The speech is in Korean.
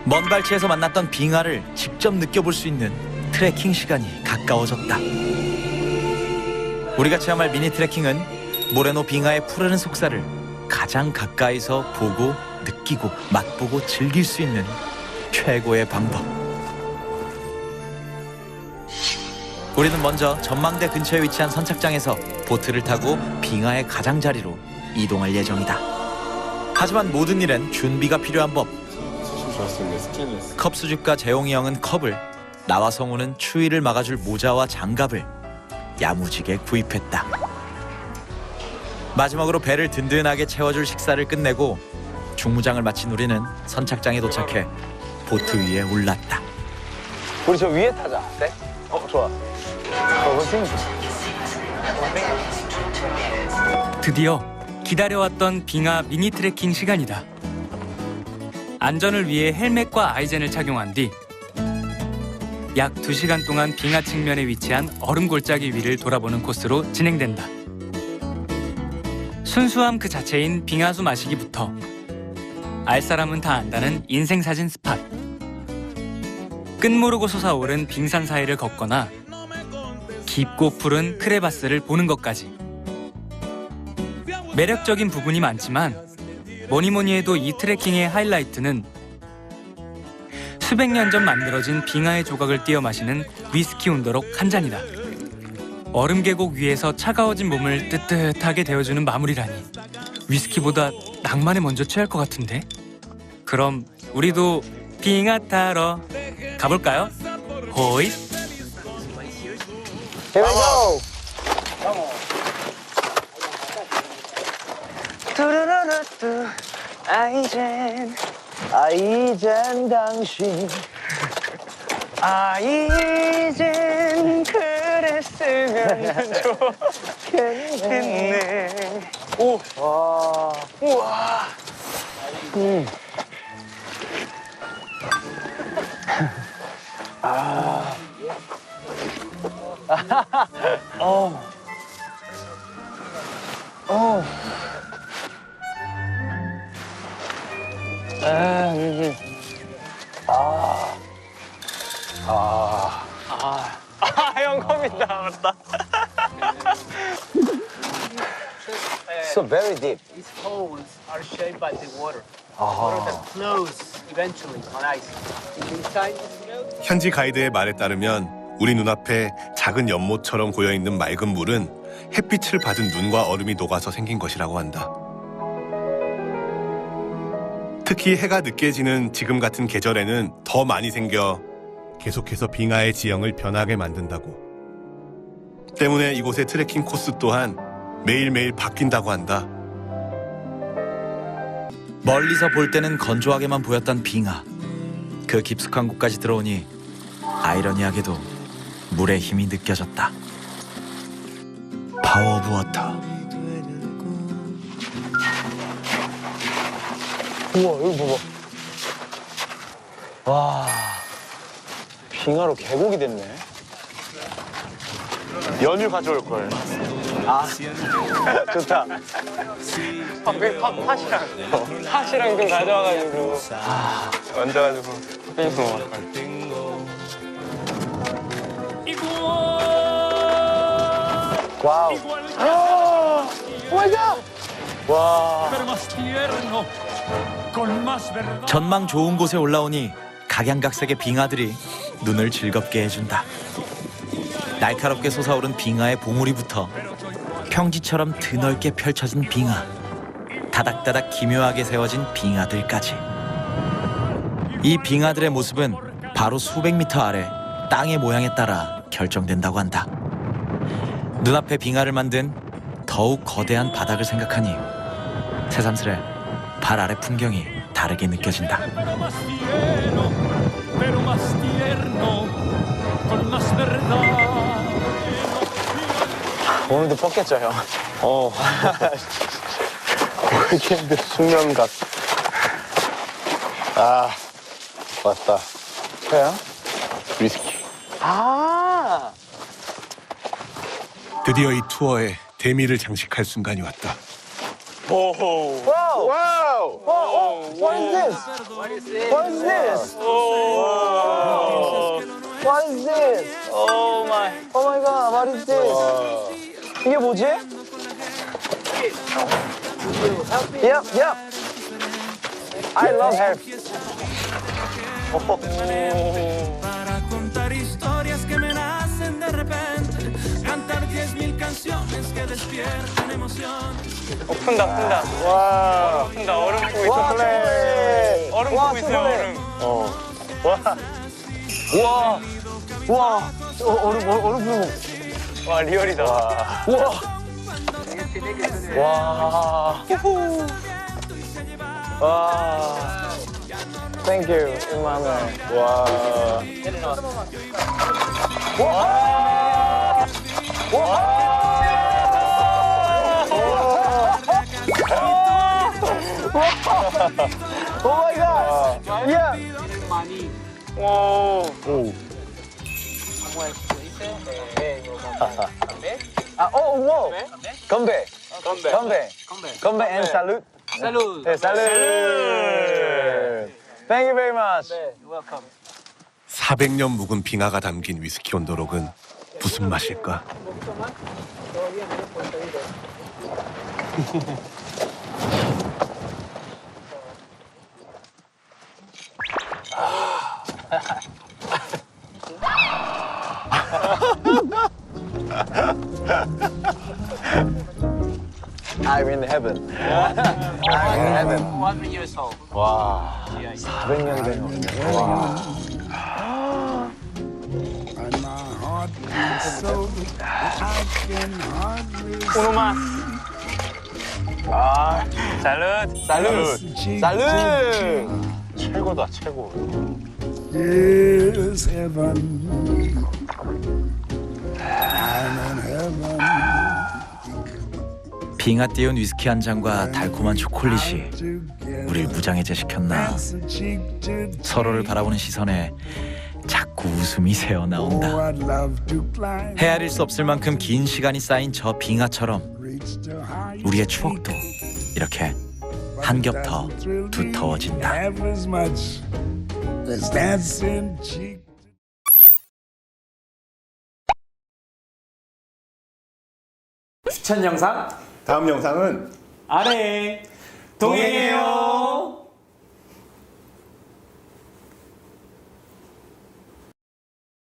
먼 발치에서 만났던 빙하를 직접 느껴볼 수 있는 트레킹 시간이 가까워졌다. 우리가 체험할 미니 트레킹은 모레노 빙하의 푸르른 속살을 가장 가까이서 보고 느끼고 맛보고 즐길 수 있는 최고의 방법. 우리는 먼저 전망대 근처에 위치한 선착장에서 보트를 타고 빙하의 가장자리로 이동할 예정이다. 하지만 모든 일엔 준비가 필요한 법. 컵 수집가 재용이 형은 컵을, 나와 성우는 추위를 막아줄 모자와 장갑을 야무지게 구입했다. 마지막으로 배를 든든하게 채워줄 식사를 끝내고 중무장을 마친 우리는 선착장에 도착해 보트 위에 올랐다. 우리 저 위에 타자. 네? 좋아. 드디어 기다려왔던 빙하 미니 트레킹 시간이다. 안전을 위해 헬멧과 아이젠을 착용한 뒤 약 2시간 동안 빙하 측면에 위치한 얼음 골짜기 위를 돌아보는 코스로 진행된다. 순수함 그 자체인 빙하수 마시기부터 알 사람은 다 안다는 인생사진 스팟, 끝모르고 솟아오른 빙산 사이를 걷거나 깊고 푸른 크레바스를 보는 것까지 매력적인 부분이 많지만 뭐니뭐니 해도 이 트레킹의 하이라이트는 수백 년 전 만들어진 빙하의 조각을 띄어 마시는 위스키 온더록 한 잔이다. 얼음 계곡 위에서 차가워진 몸을 뜨뜻하게 데워주는 마무리라니 위스키보다 낭만에 먼저 취할 것 같은데? 그럼 우리도 빙하 타러 가볼까요? 호잇! Here we go. 뚜루루루뚜 아이젠 당신 아이젠 그랬으면 좋겠네. 오. 와. 우와. 아. 형 컵이다. 맞다. So very deep. These holes are shaped by the water. Water that flows eventually on ice. Inside the snow, 현지 가이드의 말에 따르면 우리 눈앞에 작은 연못처럼 고여있는 맑은 물은 햇빛을 받은 눈과 얼음이 녹아서 생긴 것이라고 한다. 특히 해가 늦게 지는 지금 같은 계절에는 더 많이 생겨 계속해서 빙하의 지형을 변하게 만든다고. 때문에 이곳의 트레킹 코스 또한 매일매일 바뀐다고 한다. 멀리서 볼 때는 건조하게만 보였던 빙하. 그 깊숙한 곳까지 들어오니 아이러니하게도 물의 힘이 느껴졌다. 파워 오브 워터. 우와, 여기 봐봐. 와, 빙하로 계곡이 됐네. 연유 가져올 걸. 아, 좋다. 팥이랑 좀 가져와가지고. 얹어가지고 빙수 먹을 걸. 와우. 오 마이 갓. 와. 전망 좋은 곳에 올라오니 각양각색의 빙하들이 눈을 즐겁게 해준다. 날카롭게 솟아오른 빙하의 봉우리부터 평지처럼 드넓게 펼쳐진 빙하, 다닥다닥 기묘하게 세워진 빙하들까지. 이 빙하들의 모습은 바로 수백 미터 아래 땅의 모양에 따라 결정된다고 한다. 눈앞에 빙하를 만든 더욱 거대한 바닥을 생각하니 새삼스레 발 아래 풍경이 다르게 느껴진다. 오늘도 뻗겠죠, 형? 골든드 숙면각. 아, 왔다. 회야? 위스키. 아! 드디어 이 투어에 대미를 장식할 순간이 왔다. Wow! Wow! Oh, what is this? What is it? What is this? What is this? Oh my. Oh my god, what is this? 이게 뭐지? Yep, yep. I love hair. Para contar historias que me nacen de repente, cantar 10.000 canciones que despiertan emociones. 푼다. 와. 푼다. 얼음 푸고 와, 초콜릿. 얼음 와, 푸고 있어요, 초콜릿. 얼음. 와. 와. 얼음 부는 와, 리얼이다. 거. 와. 와. 와. Thank you, 이만해. 와. 와. 오 마이 갓. 야. Money. 오. 오. ¿Cómo es? ¿Se dice? ¿Convé? 아, 오, 와. 건배. Convé. 건배. Convé. 건배 and salute. Salud. 네, salute. Thank you very much. You're welcome. 400년 묵은 빙하가 담긴 위스키 온도록은 무슨 맛일까? I'm in heaven. I'm in heaven. 100 years old. 와, 400년 된 거네. 와. 오노마. 아, 살룻. 살루트. 살루트. 최고다, 최고. is heaven. I'm in heaven. 빙하 띄운 위스키 한 잔과 달콤한 초콜릿이 우릴 무장해제 시켰나. 서로를 바라보는 시선에 자꾸 웃음이 새어 나온다. Oh, I'd love to climb. 헤아릴 수 없을 만큼 긴 시간이 쌓인 저 빙하처럼 Reach the high 우리의 추억도 이렇게 한 겹 더 두터워진다. Half as much as dancing cheek. 추천 영상 다음 영상은 아래 동행해요.